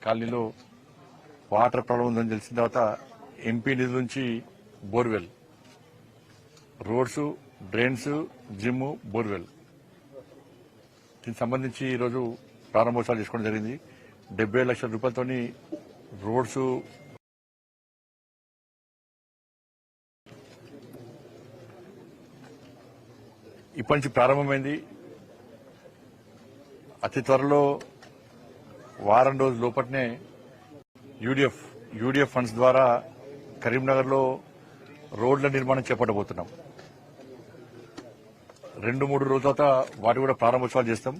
కాలనీలో water problem ఉందని తెలిసిన తర్వాత ఎంపీ నిధుల నుంచి borewell, roads, drains, gym, borewell దీనికి సంబంధించి ఈరోజు ప్రారంభోత్సవాలు చేసుకోవడం జరిగింది. 70 లక్షల రూపాయలతో రోడ్స్, ఇప్పటి నుంచి ప్రారంభమైంది. అతి త్వరలో వారం రోజుల లోపలనే యూడీఎఫ్ ఫండ్స్ ద్వారా కరీంనగర్లో రోడ్ల నిర్మాణం చేపట్టబోతున్నాం. 2-3 రోజుల తర్వాత వాటి కూడా ప్రారంభోత్సవాలు చేస్తాం.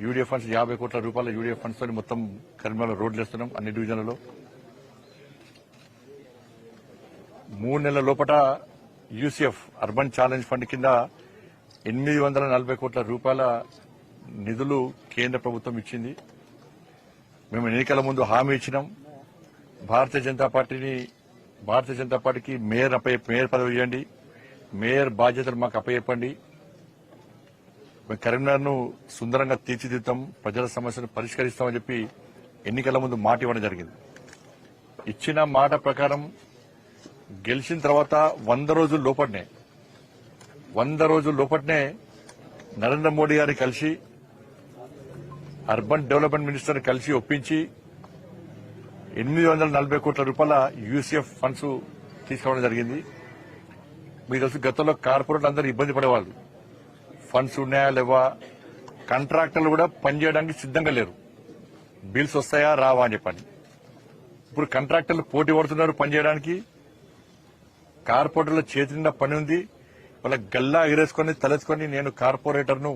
యూడీఎఫ్ ఫండ్స్ 50 కోట్ల రూపాయల యూడీఎఫ్ ఫండ్స్ తో మొత్తం కరీంనగర్లో రోడ్లు వేస్తున్నాం అన్ని డివిజన్లలో. 3 నెలల లోపల యూసీఎఫ్ అర్బన్ ఛాలెంజ్ ఫండ్ కింద 840 కోట్ల రూపాయల నిధులు కేంద్ర ప్రభుత్వం ఇచ్చింది. మేము ఎన్నికల ముందు హామీ ఇచ్చినాం. భారతీయ జనతా పార్టీకి మేయర్ పదవి ఇవ్వండి, మేయర్ బాధ్యతలు మాకు అప్పచెప్పండి, మేము కరీంనగర్ను సుందరంగా తీర్చిదిద్దాం, ప్రజల సమస్యను పరిష్కరిస్తామని చెప్పి ఎన్నికల ముందు మాట ఇవ్వడం జరిగింది. ఇచ్చిన మాట ప్రకారం గెలిచిన తర్వాత 100 రోజుల లోపలనే నరేంద్ర మోడీ గారిని కలిసి అర్బన్ డెవలప్మెంట్ మినిస్టర్ కలిసి ఒప్పించి 840 కోట్ల రూపాయల యూసీఎఫ్ ఫండ్స్ తీసుకోవడం జరిగింది. మీకు తెలుసు, గతంలో కార్పొరేట్లు అందరూ ఇబ్బంది పడేవాళ్ళు, ఫండ్స్ ఉన్నాయా లేవా, కాంట్రాక్టర్లు కూడా పనిచేయడానికి సిద్దంగా లేరు, బిల్స్ వస్తాయా రావా అని చెప్పండి. ఇప్పుడు కాంట్రాక్టర్లు పోటీ పడుతున్నారు పనిచేయడానికి. కార్పొరేటర్ల చేతి నిండా పని ఉంది. వాళ్ళ గల్లా ఎగరేసుకుని తలెత్తుకొని నేను కార్పొరేటర్ను,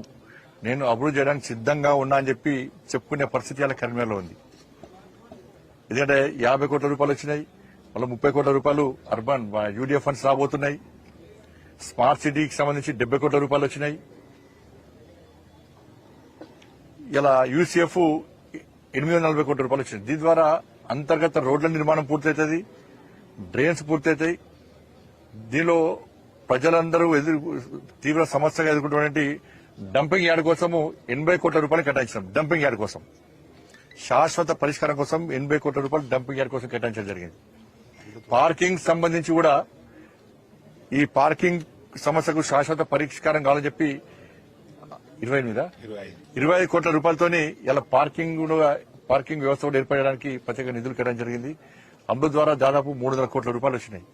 నేను అభివృద్ధి చేయడానికి సిద్దంగా ఉన్నా అని చెప్పి చెప్పుకునే పరిస్థితి అలా కరీంనగర్లో ఉంది. ఎందుకంటే 50 కోట్ల రూపాయలు వచ్చినాయి, మళ్ళీ 30 కోట్ల రూపాయలు అర్బన్ యూడీఎఫ్ ఫండ్స్ రాబోతున్నాయి. స్మార్ట్ సిటీకి సంబంధించి 70 కోట్ల రూపాయలు వచ్చినాయి. ఇలా యూసీఎఫ్ 840 కోట్ల రూపాయలు వచ్చినాయి. దీని ద్వారా అంతర్గత రోడ్ల నిర్మాణం పూర్తవుతుంది, డ్రైన్స్ పూర్తవుతాయి. దీనిలో ప్రజలందరూ తీవ్ర సమస్యగా ఎదుర్కొంటున్నటువంటి డంపింగ్ యార్డ్ కోసము 80 కోట్ల రూపాయలు కేటాయించాం. డంపింగ్ యార్డ్ కోసం శాశ్వత పరిష్కారం కోసం 80 కోట్ల రూపాయలు డంపింగ్ యార్డ్ కోసం కేటాయించడం జరిగింది. పార్కింగ్ సంబంధించి కూడా ఈ పార్కింగ్ సమస్యకు శాశ్వత పరిష్కారం కావాలని చెప్పి 25 కోట్ల రూపాయలతోని ఇలా పార్కింగ్ వ్యవస్థ కూడా ఏర్పడడానికి ప్రత్యేక నిధులు కేటాయించడం జరిగింది. అమృత్ ద్వారా దాదాపు 300 కోట్ల రూపాయలు వచ్చినాయి.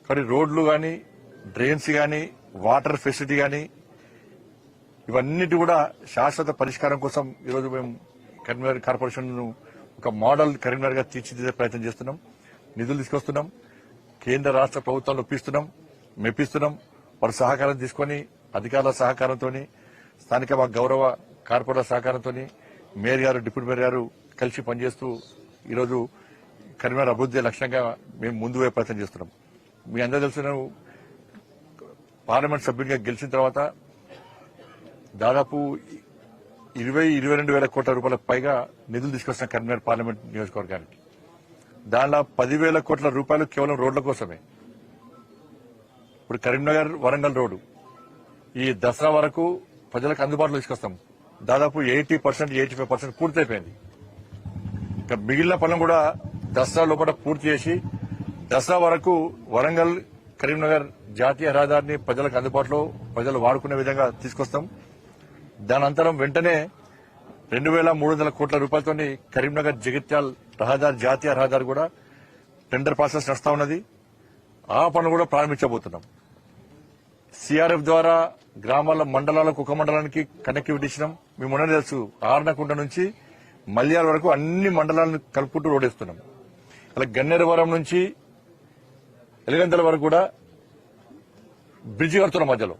కానీ రోడ్లు గాని, డ్రైన్స్ గాని, వాటర్ ఫెసిలిటీ గాని ఇవన్నిటి కూడా శాశ్వత పరిష్కారం కోసం ఈరోజు మేము కరీంనగర్ కార్పొరేషన్ ను ఒక మోడల్ కరీంనగర్ గా తీర్చిదిద్దే ప్రయత్నం చేస్తున్నాం. నిధులు తీసుకొస్తున్నాం, కేంద్ర రాష్ట్ర ప్రభుత్వాలు మెప్పిస్తున్నాం. వారి సహకారం తీసుకుని, అధికారుల సహకారంతో, స్థానిక మా గౌరవ కార్పొరేటర్ సహకారంతో మేయర్ గారు, డిప్యూటీ మేయర్ గారు కలిసి పనిచేస్తూ ఈరోజు కరీంనగర్ అభివృద్ధి లక్ష్యంగా మేము ముందు పోయే ప్రయత్నం చేస్తున్నాం. మీ అందరూ తెలిసిన పార్లమెంట్ సభ్యునిగా గెలిచిన తర్వాత దాదాపు 22 వేల కోట్ల రూపాయలకు పైగా నిధులు తీసుకొచ్చిన కరీంనగర్ పార్లమెంట్ నియోజకవర్గానికి. దానిలో 10,000 కోట్ల రూపాయలు కేవలం రోడ్ల కోసమే. ఇప్పుడు కరీంనగర్ వరంగల్ రోడ్డు ఈ దసరా వరకు ప్రజలకు అందుబాటులో తీసుకొస్తాం. దాదాపు 80%, 85% పూర్తయిపోయింది. ఇక మిగిలిన పనులు కూడా దసరా లోపల పూర్తి చేసి దసరా వరకు వరంగల్ కరీంనగర్ జాతీయ రహదారిని ప్రజలకు అందుబాటులో ప్రజలు వాడుకునే విధంగా తీసుకొస్తాం. దాని అనంతరం వెంటనే 2,300 కోట్ల రూపాయలతో కరీంనగర్ జగిత్యాల్ రహదారి, జాతీయ రహదారి కూడా టెండర్ ప్రాసెస్ నడుస్తా ఉన్నది. ఆ పనులు కూడా ప్రారంభించబోతున్నాం. సిఆర్ఎఫ్ ద్వారా గ్రామాల, మండలాలకు, ఒక మండలానికి కనెక్టివిటీ ఇచ్చినాం. మేము మొన్న తెలుసు, ఆర్నకుంట నుంచి మల్యాల వరకు అన్ని మండలాలను కలుపుకుంటూ రోడ్ వేస్తున్నాం. అలా గన్నేరువరం నుంచి ఎలిగంతల వరకు కూడా బ్రిడ్జి కడుతున్నాం. మధ్యలో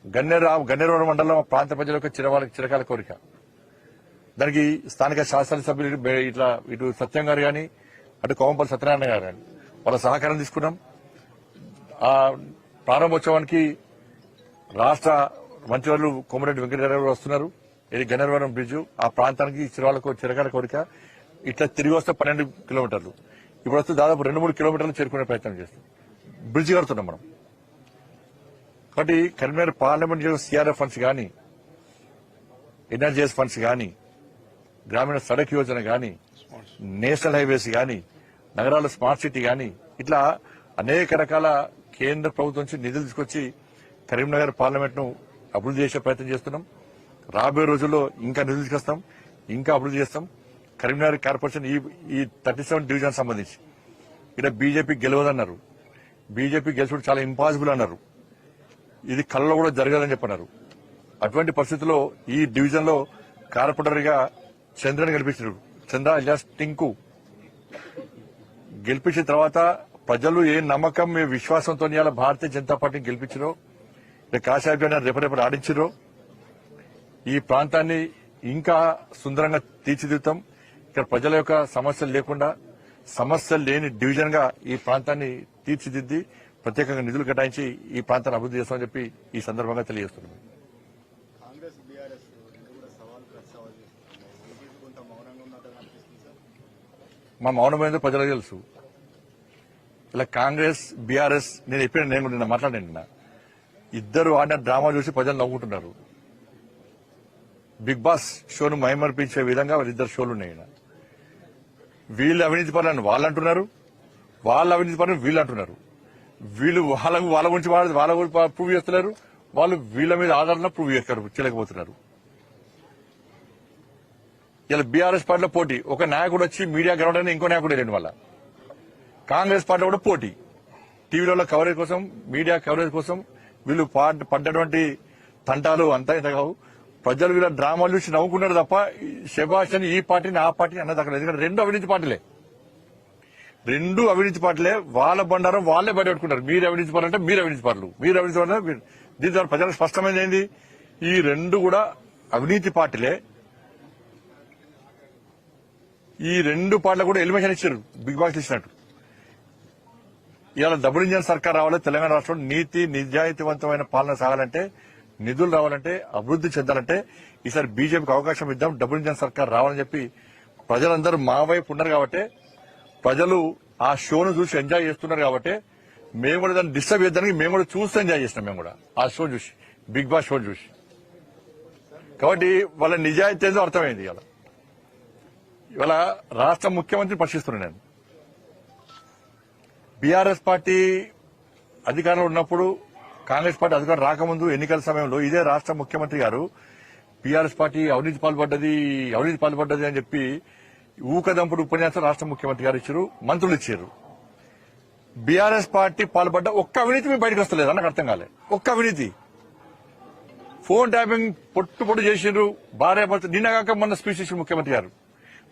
గన్నేరువరం మండలం ప్రాంత ప్రజల యొక్క చిరకాల కోరిక. దానికి స్థానిక శాసనసభ్యులు ఇటు సత్యం గారు గాని, అటు కోమంపల్లి సత్యనారాయణ గారు గాని వాళ్ళ సహకారం తీసుకున్నాం. ఆ ప్రారంభోత్సవానికి రాష్ట్ర మంత్రివర్యులు కోమరెడ్డి వెంకటరెడ్డి వస్తున్నారు. ఇది గన్నేరువరం బ్రిడ్జ్, ఆ ప్రాంతానికి చిరకాల కోరిక. ఇట్లా తిరిగి వస్తే 12 కిలోమీటర్లు, ఇప్పుడు వస్తే దాదాపు 2-3 కిలోమీటర్లు చేరుకునే ప్రయత్నం చేస్తాం. బ్రిడ్జ్ కడుతున్నాం మనం. కాబట్టి కరీంనగర్ పార్లమెంట్ సిఆర్ఎఫ్ ఫండ్స్ కానీ, ఎన్ఆర్జీఎస్ ఫండ్స్ కానీ గ్రామీణ సడక్ యోజన గాని, నేషనల్ హైవేస్ గాని, నగరాల స్మార్ట్ సిటీ గాని, ఇట్లా అనేక రకాల కేంద్ర ప్రభుత్వం నుంచి నిధులు తీసుకొచ్చి కరీంనగర్ పార్లమెంట్ ను అభివృద్ధి చేసే ప్రయత్నం చేస్తున్నాం. రాబోయే రోజుల్లో ఇంకా నిధులు తీసుకొస్తాం, ఇంకా అభివృద్ధి చేస్తాం. కరీంనగర్ కార్పొరేషన్ ఈ 37 డివిజన్ సంబంధించి ఇక్కడ బీజేపీ గెలవదన్నారు. బీజేపీ గెలుచుడు చాలా ఇంపాసిబుల్ అన్నారు. ఇది కళ్ళలో కూడా జరగదని చెప్పన్నారు. అటువంటి పరిస్థితుల్లో ఈ డివిజన్ లో కార్పొరేటర్ గా చంద్రని గెలిపించారు. చంద్ర ఇలియాస్ టింకు గెలిపించిన తర్వాత ప్రజలు ఏ నమ్మకం, ఏ విశ్వాసంతో ఇవాళ భారతీయ జనతా పార్టీని గెలిపించారో, కాశాబ్యాన్ని రేపరేపు ఆడించారో, ఈ ప్రాంతాన్ని ఇంకా సుందరంగా తీర్చిదిద్దుతాం. ఇక్కడ ప్రజల యొక్క సమస్యలు లేకుండా సమస్యలు లేని డివిజన్ గా ఈ ప్రాంతాన్ని తీర్చిదిద్ది ప్రత్యేకంగా నిధులు కేటాయించి ఈ ప్రాంతాన్ని అభివృద్ధి చేస్తామని చెప్పి ఈ సందర్భంగా తెలియజేస్తున్నాం. కాంగ్రెస్ బీఆర్ఎస్ రెండు కూడా సవాల్ చేస్తున్నాయి. కొంత మౌనంగా ఉన్నట్టు అనిపిస్తుంది సార్. మా మౌనమైందో ప్రజలకు తెలుసు. ఇలా కాంగ్రెస్ బీఆర్ఎస్ నేను నిన్న మాట్లాడాను. నిన్న ఇద్దరు ఆడిన డ్రామా చూసి ప్రజలు నవ్వుకుంటున్నారు. బిగ్ బాస్ షోను మైమర్పించే విధంగా వాళ్ళిద్దరు షోలు ఉన్నాయి. వీళ్ళు అవినీతి పరులని వాళ్ళు అంటున్నారు, వాళ్ళ అవినీతి పరులను వీళ్ళు అంటున్నారు. వీళ్ళు వాళ్ళ గురించి వాళ్ళ గురించి ప్రూవ్ చేస్తున్నారు, వాళ్ళు వీళ్ళ మీద ఆధారంగా ప్రూవ్ చేయలేకపోతున్నారు. ఇలా బీఆర్ఎస్ పార్టీలో పోటీ, ఒక నాయకుడు వచ్చి మీడియా గ్రౌండ్ అని ఇంకో నాయకుడు లేని వాళ్ళ. కాంగ్రెస్ పార్టీలో కూడా పోటీ, టీవీలలో కవరేజ్ కోసం, మీడియా కవరేజ్ కోసం వీళ్ళు పడ్డటువంటి తంటాలు అంతా ఇంత కావు. ప్రజలు వీళ్ళ డ్రామాలు చూసి నవ్వుకున్నారు తప్ప శభాష్ అని ఈ పార్టీని ఆ పార్టీని అన్నదక్కలేదు. ఎందుకంటే రెండు అవినీతి పార్టీలే, వాళ్ళ బండారం వాళ్ళే బయటపెట్టుకుంటారు. మీరు అవినీతి పరులు అంటే మీరు అవినీతి పరులు, మీరు అవినీతి పరులు అంటే దీని ద్వారా ప్రజలకు స్పష్టమైంది ఏంది, ఈ రెండు కూడా అవినీతి పార్టీలే. ఈ రెండు పార్టీలు కూడా ఎలిమినేషన్ ఇచ్చారు, బిగ్ బాస్ ఇచ్చినట్టు. ఇవాళ డబుల్ ఇంజన్ సర్కార్ రావాలి, తెలంగాణ రాష్ట్రంలో నీతి నిజాయితీవంతమైన పాలన సాగాలంటే, నిధులు రావాలంటే, అభివృద్ధి చెందాలంటే ఈసారి బీజేపీకి అవకాశం ఇద్దాం, డబుల్ ఇంజన్ సర్కార్ రావాలని చెప్పి ప్రజలందరూ మా వైపు ఉన్నారు. కాబట్టి ప్రజలు ఆ షోను చూసి ఎంజాయ్ చేస్తున్నారు. కాబట్టి మేము కూడా దాన్ని డిస్టర్బ్ చేద్దానికి మేము కూడా చూస్తూ ఎంజాయ్ చేసినాం. మేము కూడా ఆ షో చూసి, బిగ్ బాస్ షో చూసి. కాబట్టి వాళ్ళ నిజాయితీ ఏదో అర్థమైంది. ఇవాళ రాష్ట్ర ముఖ్యమంత్రి ప్రశ్నిస్తున్నాను నేను. బీఆర్ఎస్ పార్టీ అధికారంలో ఉన్నప్పుడు, కాంగ్రెస్ పార్టీ అధికారం రాకముందు ఎన్నికల సమయంలో ఇదే రాష్ట్ర ముఖ్యమంత్రి గారు బీఆర్ఎస్ పార్టీ అవినీతి పాల్పడ్డది అని చెప్పి ఊకదంపుడు ఉపన్యాసం రాష్ట్ర ముఖ్యమంత్రి గారు ఇచ్చారు, మంత్రులు ఇచ్చారు. బీఆర్ఎస్ పార్టీ పాల్పడ్డ ఒక్క అవినీతి మీ బయటకు వస్తలేదు, నాకు అర్థం కాలే. ఒక్క అవినీతి, ఫోన్ ట్యాపింగ్ పొట్టు చేసిండ్రు. భార్యాభర్త నిన్నగాక మొన్న స్పీచ్ ఇచ్చిన ముఖ్యమంత్రి గారు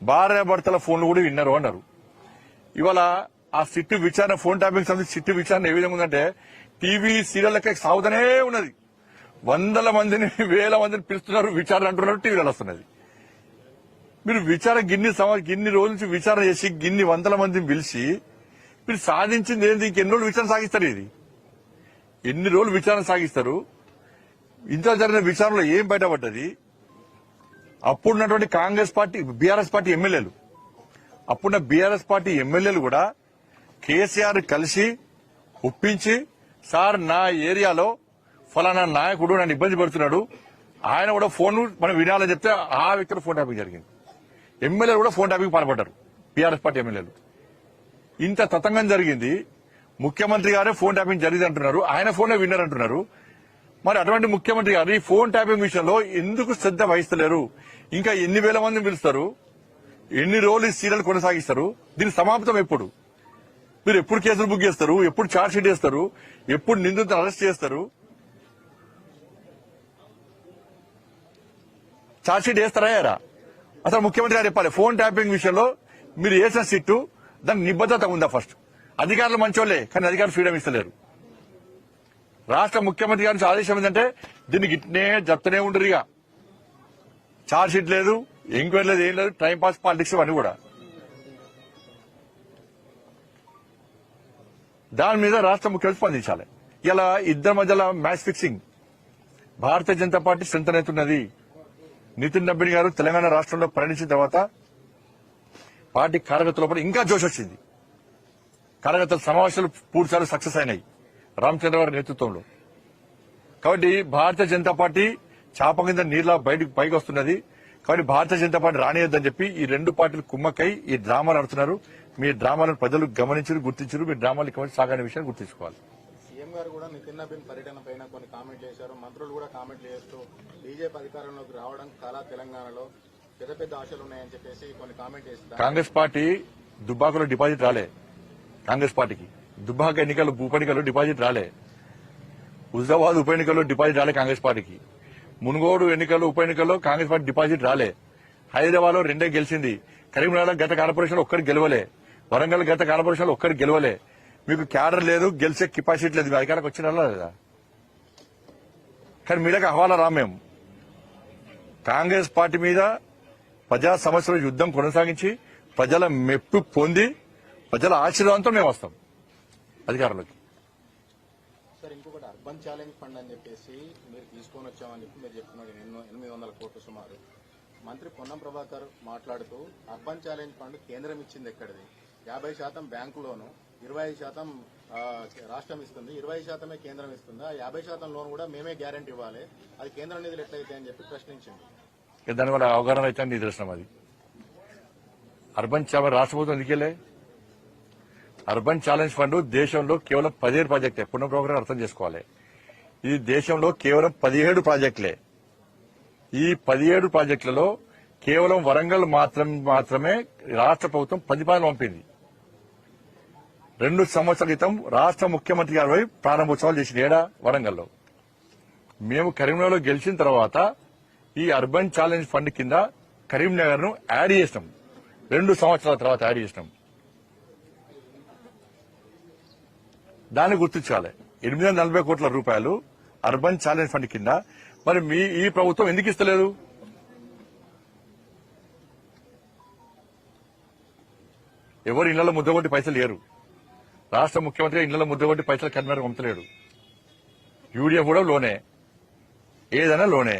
భార్యాభర్తల ఫోన్లు కూడా విన్నారు అన్నారు. ఇవాళ ఆ సిట్టు విచారణ, ఫోన్ ట్యాపింగ్ సంబంధించి సిట్టు విచారణ ఏ విధంగా ఉందంటే టీవీ సీరియల్లకే సాగుతూనే ఉన్నది. వందల మందిని, వేల మందిని పిలుస్తున్నారు, విచారణ అంటున్నారు, టీవీలలో వస్తున్నది. మీరు గిన్ని రోజుల నుంచి విచారణ చేసి గిన్ని వందల మందిని పిలిచి మీరు సాధించింది ఏంటి? ఇంకెన్ని రోజులు విచారణ సాగిస్తారు? ఇది ఎన్ని రోజులు విచారణ సాగిస్తారు? ఇంత జరిగిన విచారణలో ఏం బయటపడ్డది? అప్పుడున్నటువంటి కాంగ్రెస్ పార్టీ, బీఆర్ఎస్ పార్టీ ఎమ్మెల్యేలు, అప్పుడున్న బీఆర్ఎస్ పార్టీ ఎమ్మెల్యేలు కూడా కేసీఆర్ కలిసి ఒప్పించి, సార్ నా ఏరియాలో ఫలానా నాయకుడు నన్ను ఇబ్బంది పెడుతున్నాడు, ఆయన కూడా ఫోన్ మనం వినాలని చెప్తే ఆ వ్యక్తులు ఫోన్ ట్యాపింగ్ జరిగింది. ఎమ్మెల్యేలు కూడా ఫోన్ ట్యాపింగ్ పాల్పడ్డారు, బీఆర్ఎస్ పార్టీ ఎమ్మెల్యేలు. ఇంత తతంగం జరిగింది. ముఖ్యమంత్రి గారే ఫోన్ ట్యాపింగ్ జరిగింది అంటున్నారు, ఆయన ఫోనే విన్నారంటున్నారు. మరి అటువంటి ముఖ్యమంత్రి గారు ఈ ఫోన్ ట్యాపింగ్ విషయంలో ఎందుకు శ్రద్ధ వహిస్తలేరు? ఇంకా ఎన్ని వేల మందిని పిలుస్తారు? ఎన్ని రోజులు ఈ సీరియల్ కొనసాగిస్తారు? దీని సమాప్తం ఎప్పుడు? మీరు ఎప్పుడు కేసులు బుక్ చేస్తారు? ఎప్పుడు ఛార్జ్ షీట్ చేస్తారు? ఎప్పుడు నిందితులను అరెస్ట్ చేస్తారు? ఛార్జ్ షీట్ వేస్తారా? అసలు ముఖ్యమంత్రి గారు చెప్పాలి, ఫోన్ ట్యాపింగ్ విషయంలో మీరు వేసిన సిట్టు దానికి నిబద్ధత ఉందా? ఫస్ట్ అధికారులు మంచోళ్లే, కానీ అధికారులు ఫ్రీడమ్ ఇస్తలేరు. రాష్ట్ర ముఖ్యమంత్రి గారి ఆదేశం ఏంటంటే దీనికి ఇట్నే చెప్తూనే ఉండరు. ఇక ఛార్జ్ షీట్ లేదు, ఎంక్వైరీ లేదు, ఏం లేదు, టైం పాస్ పాలిటిక్స్ అని కూడా. దాని మీద రాష్ట్ర ముఖ్యమంత్రి స్పందించాలి. ఇలా ఇద్దరి మధ్యలో match fixing. Bharatiya Janata party strength అవుతున్నది. నితిన్ నబీన్ గారు తెలంగాణ రాష్ట్రంలో పయనించిన తర్వాత పార్టీ కార్యకర్తల లోపల ఇంకా జోష్ వచ్చింది. కార్యకర్తల సమావేశాలు పూర్తిసార్లు సక్సెస్ అయినాయి రామచంద్ర గారి నేతృత్వంలో. కాబట్టి భారతీయ జనతా పార్టీ చాప కింద నీళ్ళ పైకి వస్తున్నది. కాబట్టి భారతీయ జనతా పార్టీ రానియొద్దని చెప్పి ఈ రెండు పార్టీలు కుమ్మక్కై ఈ డ్రామాలు ఆడుతున్నారు. మీ డ్రామాలను ప్రజలు గమనించారు, గుర్తించారు. మీ డ్రామాలు ఇక సాగని విషయాన్ని గుర్తించుకోవాలి. సీఎం గారు కూడా నితిన్ నబీన్ పర్యటన పైన కొన్ని కామెంట్లు చేశారు. మంత్రులు కూడా కామెంట్లు చేస్తూ బీజేపీ అధికారంలోకి రావడం చాలా తెలంగాణలో పెద్ద పెద్ద ఆశలు ఉన్నాయని చెప్పేసి కొన్ని కామెంట్ చేస్తారు. కాంగ్రెస్ పార్టీ దుబ్బాకలో డిపాజిట్ రాలే. కాంగ్రెస్ పార్టీకి దుబ్బాక ఎన్నికలు ఉప ఎన్నికల్లో డిపాజిట్ రాలే. హుజాబాద్ ఉప ఎన్నికల్లో డిపాజిట్ రాలే కాంగ్రెస్ పార్టీకి. మునుగోడు ఎన్నికల్లో ఉప ఎన్నికల్లో కాంగ్రెస్ పార్టీ డిపాజిట్ రాలే. హైదరాబాద్ లో 2 గెలిచింది. కరీంనగర్ గత కార్పొరేషన్ ఒక్కరికి గెలవలే. వరంగల్ గత కార్పొరేషన్ ఒక్కరికి గెలవలే. మీకు క్యాడర్ లేదు, గెలిచే కెపాసిటీ లేదు. మీ అధికారికి వచ్చిన లేదా? కానీ మీదకి హవాలా రాం. మేము కాంగ్రెస్ పార్టీ మీద ప్రజా సమస్యల యుద్దం కొనసాగించి ప్రజల మెప్పు పొంది ప్రజల ఆశీర్వాదంతో మేము వస్తాం అధికారంలోకి. సార్ ఇంకొకటి అర్బన్ ఛాలెంజ్ ఫండ్ అని చెప్పేసి మీరు తీసుకొని వచ్చామని చెప్పి మీరు చెప్తున్నారు. 800 కోట్లు సుమారు. మంత్రి పొన్నం ప్రభాకర్ మాట్లాడుతూ అర్బన్ ఛాలెంజ్ ఫండ్ కేంద్రం ఇచ్చింది ఎక్కడిది? 50% బ్యాంకులోను, 25% రాష్ట్రం ఇస్తుంది, 20% కేంద్రం ఇస్తుందా? 50% లోన్ కూడా మేమే గ్యారెంటీ ఇవ్వాలి, అది కేంద్ర నిధులు ఎట్లయితే అని చెప్పి ప్రశ్నించింది. దానివల్ల అవగాహన అయితే నిదర్శనం అది. అర్బన్ రాష్ట్ర ప్రభుత్వం ఎందుకెళ్ళే? అర్బన్ ఛాలెంజ్ ఫండ్ దేశంలో కేవలం 17 ప్రాజెక్టులే. పునః ప్రోగ్రాం అర్థం చేసుకోవాలి. ఇది దేశంలో కేవలం 17 ప్రాజెక్టులే. ఈ 17 ప్రాజెక్టులలో కేవలం వరంగల్ మాత్రమే రాష్ట్ర ప్రభుత్వం ప్రతిపాదన పంపింది. 2 సంవత్సరాల క్రితం రాష్ట్ర ముఖ్యమంత్రి గారి ప్రారంభోత్సవాలు చేసిన ఏడా వరంగల్లో. మేము కరీంనగర్లో గెలిచిన తర్వాత ఈ అర్బన్ ఛాలెంజ్ ఫండ్ కింద కరీంనగర్ ను యాడ్ చేసినాం. 2 సంవత్సరాల తర్వాత యాడ్ చేసినాం. దాన్ని గుర్తించాలి. 840 కోట్ల రూపాయలు అర్బన్ ఛాలెంజ్ ఫండ్ కింద. మరి ఈ ప్రభుత్వం ఎందుకు ఇస్తలేదు? ఎవరు ఇళ్లలో ముద్దగొట్టి పైసలు లేరు. రాష్ట్ర ముఖ్యమంత్రి ఇళ్లలో ముద్దగొట్టి పైసలు కరీంనగర్ పంపలేడు. యూడిఎఫ్ కూడా లోనే, ఏదైనా లోనే.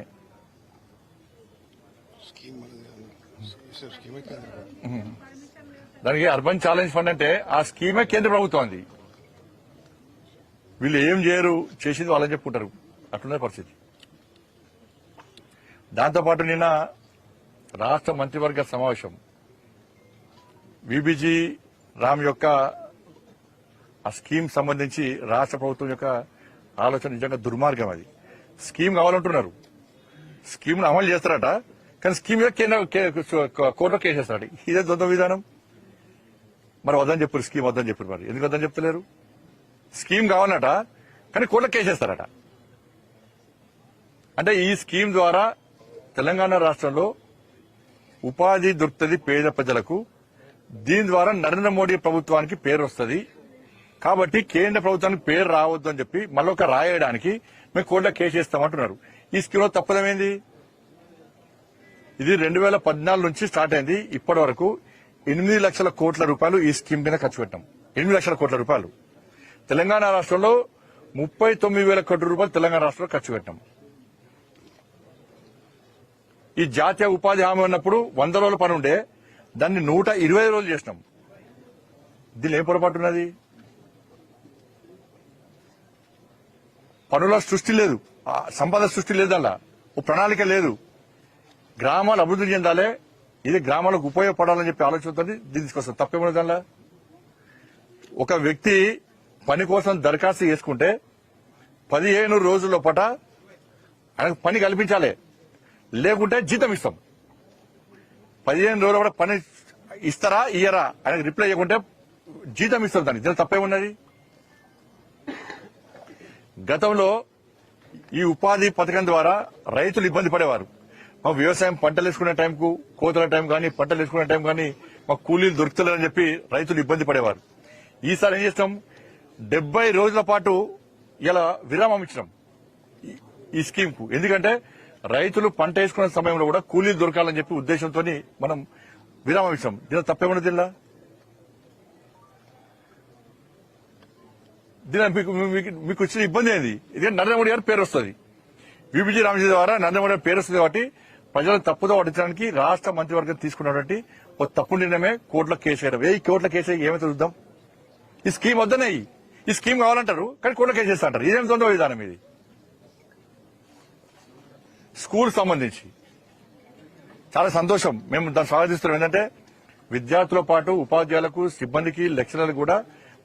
దానికి అర్బన్ ఛాలెంజ్ ఫండ్ అంటే ఆ స్కీమే కేంద్ర ప్రభుత్వం అంది. వీళ్ళు ఏం చేయరు, చేసింది వాళ్ళని చెప్పుకుంటారు. అట్లున్న పరిస్థితి. దాంతోపాటు నిన్న రాష్ట్ర మంత్రివర్గ సమావేశం విబిజీ రామ్ యొక్క ఆ స్కీమ్ సంబంధించి రాష్ట్ర ప్రభుత్వం యొక్క ఆలోచన నిజంగా దుర్మార్గం. అది స్కీమ్ కావాలంటున్నారు. స్కీమ్ ను అమలు చేస్తారట, కానీ స్కీమ్ మీద కోర్టులో కేసేస్తారట. ఇదే ద్వంద్వ విధానం. మరి వద్దని చెప్పారు, స్కీమ్ వద్దని చెప్పారు. మరి ఎందుకు వద్దని చెప్తలేరు? స్కీమ్ కావాలట, కానీ కోర్టులో కేసేస్తారట. అంటే ఈ స్కీమ్ ద్వారా తెలంగాణ రాష్ట్రంలో ఉపాధి దొరుకుతుంది పేద ప్రజలకు. దీని ద్వారా నరేంద్ర మోడీ ప్రభుత్వానికి పేరు వస్తుంది. కాబట్టి కేంద్ర ప్రభుత్వానికి పేరు రావద్దు అని చెప్పి మళ్ళొక రాయడానికి మేము కోర్టులో కేసు చేస్తామంటున్నారు. ఈ స్కీమ్ లో తప్పదమేంది? ఇది 2014 నుంచి స్టార్ట్ అయింది. ఇప్పటి వరకు 8 లక్షల కోట్ల రూపాయలు ఈ స్కీమ్ కింద ఖర్చు పెట్టాం. 8 లక్షల కోట్ల రూపాయలు తెలంగాణ రాష్ట్రంలో 39,000 కోట్ల రూపాయలు తెలంగాణ రాష్ట్రంలో ఖర్చు పెట్టాం. ఈ జాతీయ ఉపాధి హామీ ఉన్నప్పుడు 100 రోజుల పని ఉండే, దాన్ని 120 రోజులు చేసినాం. దీనిలో ఏం పొరపాటు ఉన్నది? పనుల సృష్టి లేదు, సంపద సృష్టి లేదు, అలా ఓ ప్రణాళిక లేదు. గ్రామాలు అభివృద్ధి చెందాలి, ఇది గ్రామాలకు ఉపయోగపడాలని చెప్పి ఆలోచనతో దీన్ని తీసుకొస్తాం. తప్పేమన్నా దానిలో? ఒక వ్యక్తి పని కోసం దరఖాస్తు చేసుకుంటే 15 రోజుల పాట ఆయనకు పని కల్పించాలి, లేకుంటే జీతం ఇస్తాం. 15 రోజుల పాటు పని ఇస్తారా ఇయ్యరా ఆయనకు రిప్లై చేయకుంటే జీతం ఇస్తాం. దానికి దీని తప్పేమున్నది? గతంలో ఈ ఉపాధి పథకం ద్వారా రైతులు ఇబ్బంది పడేవారు. మా వ్యవసాయం పంటలు వేసుకునే టైంకు, కోతల టైం కానీ పంటలు వేసుకునే టైం కానీ మాకు కూలీలు దొరుకుతలేరని చెప్పి రైతులు ఇబ్బంది పడేవారు. ఈసారి ఏం చేస్తాం? 70 రోజుల పాటు ఇలా విరామం ఇచ్చినాం ఈ స్కీమ్ కు. ఎందుకంటే రైతులు పంట వేసుకునే సమయంలో కూడా కూలీలు దొరకాలని చెప్పి ఉద్దేశంతో మనం విరామం ఇచ్చాం. దీనిలో తప్పేమన్నది? దీని మీకు వచ్చిన ఇబ్బంది ఏంది? ఇది నరేంద్ర మోడీ గారి పేరు వస్తుంది. విబిజీ రామ్జీ ద్వారా నరేంద్ర మోడీ గారి పేరు వస్తుంది. కాబట్టి ప్రజలను తప్పుదో పట్టించడానికి రాష్ట్ర మంత్రివర్గం తీసుకున్నటువంటి ఒక తప్పు నిర్ణయమే కోర్టులో కేసు వేయడం. కోర్టులో కేసు ఏమైతే చూద్దాం? ఈ స్కీమ్ వద్దనే, ఈ స్కీమ్ కావాలంటారు, కానీ కోర్టులో కేసు చేస్తా అంటారు. ఇదేం తొందర విధానం ఇది? స్కూల్ సంబంధించి చాలా సంతోషం. మేము దాన్ని స్వాగతిస్తున్నాం. ఏంటంటే విద్యార్థులతో పాటు ఉపాధ్యాయులకు, సిబ్బందికి, లెక్చరర్లకు కూడా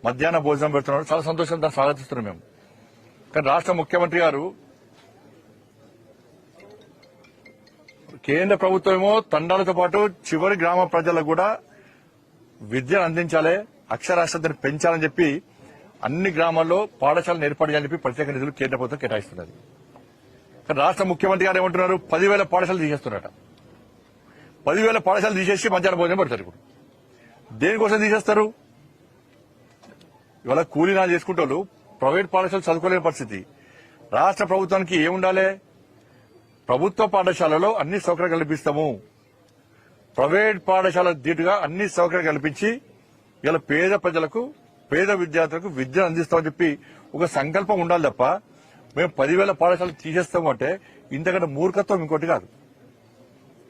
మధ్యాహ్న భోజనం పెడుతున్నారు. చాలా సంతోషం, దాన్ని స్వాగతిస్తున్నాం మేము. కానీ రాష్ట్ర ముఖ్యమంత్రి గారు, కేంద్ర ప్రభుత్వం ఏమో తండాలతో పాటు చివరి గ్రామ ప్రజలకు కూడా విద్యను అందించాలి, అక్షరాస్యతను పెంచాలని చెప్పి అన్ని గ్రామాల్లో పాఠశాలను ఏర్పాటు చేయాలని చెప్పి ప్రత్యేక నిధులు కేంద్ర ప్రభుత్వం కేటాయిస్తున్నది. కానీ రాష్ట్ర ముఖ్యమంత్రి గారు ఏమంటున్నారు, 10,000 పాఠశాలలు తీసేస్తున్నారట. 10,000 పాఠశాలలు తీసేసి మధ్యాహ్న భోజనం పెడతారు. ఇప్పుడు దేనికోసం తీసేస్తారు? ఇవాళ కూలీనాలు చేసుకుంటే వాళ్ళు ప్రైవేట్ పాఠశాలలు చదువుకోలేని పరిస్థితి. రాష్ట్ర ప్రభుత్వానికి ఏముండాలి? ప్రభుత్వ పాఠశాలలో అన్ని సౌకర్యాలు కల్పిస్తాము, ప్రైవేట్ పాఠశాల ధీటుగా అన్ని సౌకర్యాలు కల్పించి ఇలా పేద ప్రజలకు, పేద విద్యార్థులకు విద్యను అందిస్తామని చెప్పి ఒక సంకల్పం ఉండాలి తప్ప మేము 10,000 పాఠశాలలు తీసేస్తాము అంటే ఇంతకంటే మూర్ఖత్వం ఇంకోటి కాదు.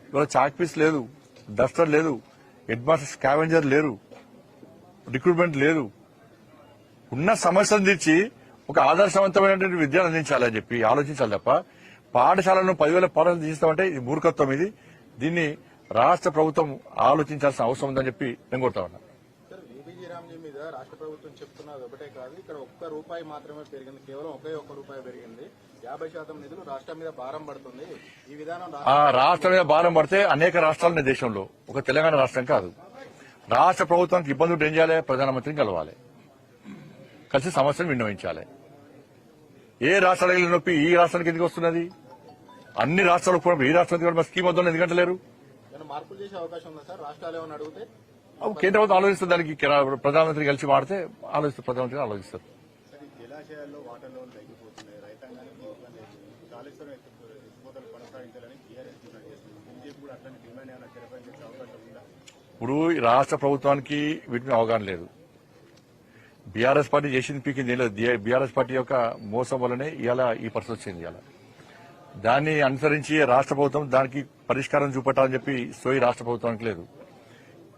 ఇవాళ చాక్ పీస్ లేదు, డస్టర్ లేదు, హెడ్ మాస్టర్ స్కావెంజర్ లేరు, రిక్రూట్మెంట్ లేదు. ఉన్న సమస్యలను తీర్చి ఒక ఆదర్శవంతమైనటువంటి విద్యను అందించాలని చెప్పి ఆలోచించాలి తప్ప పాఠశాలను 10,000 పాఠశాలలు తీస్తామంటే ఇది మూర్ఖత్వం. దీన్ని రాష్ట్ర ప్రభుత్వం ఆలోచించాల్సిన అవసరం ఉందని చెప్పి నేను కోరుతా ఉన్నా. సార్, వీబీజీ రామ్జీ మీద రాష్ట్ర ప్రభుత్వం చెప్తున్నది ఒకటే కాదు, ఇక్కడ ₹1 మాత్రమే పెరిగింది, కేవలం ₹1 పెరిగింది. 50% నిధులు రాష్ట్రం మీద భారం పడుతుంది. ఈ విధానం రాష్ట్రం మీద భారం పడితే అనేక రాష్ట్రాలున్న దేశంలో, ఒక తెలంగాణ రాష్ట్రం కాదు. రాష్ట్ర ప్రభుత్వానికి ఇబ్బంది ఉంటే ఏం చేయాలి? ప్రధానమంత్రిని కలవాలి, కలిసి సమస్యను విన్నవించాలి. ఏ రాష్ట్రాలకు నొప్పి ఈ రాష్ట్రానికి ఎందుకు వస్తున్నది? అన్ని రాష్ట్రాలకు కూడా ఈ రాష్ట్రానికి కూడా స్కీమ్ వద్దని ఎందుకంటే లేరు? మార్పులు చేసే అవకాశం ఉందా సార్? రాష్ట్రాలు ఏమైనా అడిగితే కేంద్ర ప్రభుత్వం ఆలోచిస్తుంది. దానికి ప్రధానమంత్రి కలిసి మాడితే ఆలోచిస్తారు, ప్రధానమంత్రి ఆలోచిస్తారు. జలాశయాల్లో వాటర్ లెవెల్ తగ్గిపోతున్నాయి, రైతాంగానికి ఇబ్బంది అవుతుంది, కాళేశ్వరం ఎత్తిపోతలు కొనసాగించాలని టీఆర్ఎస్ డిమాండ్ చేస్తుంది. బీజేపీ కూడా అట్లాంటి డిమాండ్ ఏమైనా తెరపైకి అవకాశం ఉందా? ఇప్పుడు ఈ రాష్ట్ర ప్రభుత్వానికి వీటిని అవగాహన లేదు. బీఆర్ఎస్ పార్టీ చేసింది పీకింది ఏం లేదు. బీఆర్ఎస్ పార్టీ యొక్క మోసం వల్లనే ఇవాళ ఈ పరిస్థితి వచ్చింది. ఇవాళ దాన్ని అనుసరించి రాష్ట్ర ప్రభుత్వం దానికి పరిష్కారం చూపెట్టాలని చెప్పి సోయి రాష్ట్ర ప్రభుత్వానికి లేదు.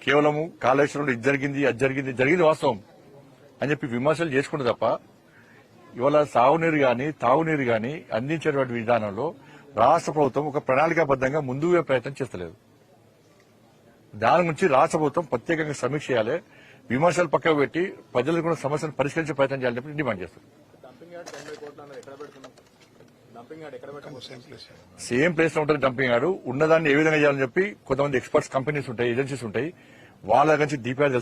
కేవలం కాళేశ్వరంలో ఇది జరిగింది, అది జరిగింది వాస్తవం అని చెప్పి విమర్శలు చేసుకుంటే తప్ప ఇవాళ సాగునీరు గాని, తాగునీరు గాని అందించేటువంటి విధానంలో రాష్ట్ర ప్రభుత్వం ఒక ప్రణాళికాబద్దంగా ముందుగా ప్రయత్నం చేస్తలేదు. దాని గురించి రాష్ట్ర ప్రభుత్వం ప్రత్యేకంగా సమీక్ష చేయాలి, విమర్శలు పక్కకు పెట్టి ప్రజలకు కూడా సమస్యను పరిష్కరించే ప్రయత్నం చేయాలని చెప్పి డిమాండ్ చేస్తారు. సేమ్ ప్లేస్ లో ఉంటుంది డంపింగ్ యార్డ్. ఉన్నదాన్ని ఏ విధంగా చేయాలని చెప్పి కొంతమంది ఎక్స్పర్ట్స్ కంపెనీస్ ఉంటాయి, ఏజెన్సీస్ ఉంటాయి, వాళ్ళ దగ్గర నుంచి డిపిఆర్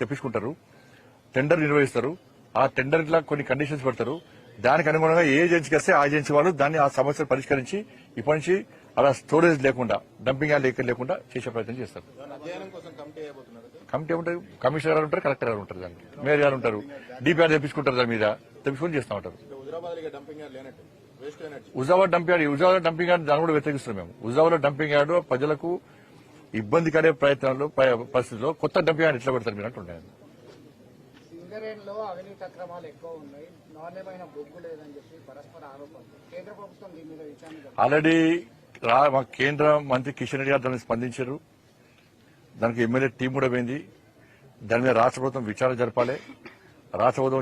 తెప్పించుకుంటారు, టెండర్ నిర్వహిస్తారు. ఆ టెండర్ ఇట్లా కొన్ని కండిషన్స్ పెడతారు. దానికి అనుగుణంగా ఏ ఏజెన్సీకి వస్తే ఆ ఏజెన్సీ వాళ్ళు దాన్ని ఆ సమస్యను పరిష్కరించి ఇప్పటి నుంచి అలా స్టోరేజ్ లేకుండా, డంపింగ్ యార్డ్ లేకుండా చేసే ప్రయత్నం చేస్తారు. కమిటీ ఉంటారు, కమిషనర్ గారు ఉంటారు, కలెక్టర్ గారు ఉంటారు, దానికి మేయర్ గారు ఉంటారు, డిపిఆర్ తెప్పించుకుంటారు, దాని మీద తెప్పించుకొని చేస్తూ ఉంటారు. హుజాబాద్ డంపింగ్ యార్డ్ దాన్ని కూడా వ్యతిరేకిస్తున్నాం మేము. హుజాబాద్ డంపింగ్ యార్డ్ ప్రజలకు ఇబ్బంది కలిగే పరిస్థితుల్లో కొత్త డంపింగ్ యార్డ్ ఎట్లా పెడతారు మీరు అంటున్నాను. సింగరేణిలో అవినీతి అక్రమాలు ఎక్కువ ఉన్నాయి, నాణ్యమైన బొగ్గు లేదని చెప్పి పరస్పర ఆరోపణలు. కేంద్ర ప్రభుత్వం దీని మీద విచారణ ఆల్రెడీ మా కేంద్ర మంత్రి కిషన్ రెడ్డి గారు దాన్ని స్పందించారు. దానికి ఎమ్మెల్యే టీం కూడా పోయింది. దాని మీద రాష్ట్ర ప్రభుత్వం విచారణ జరపాలి. రాష్ట్ర ప్రభుత్వం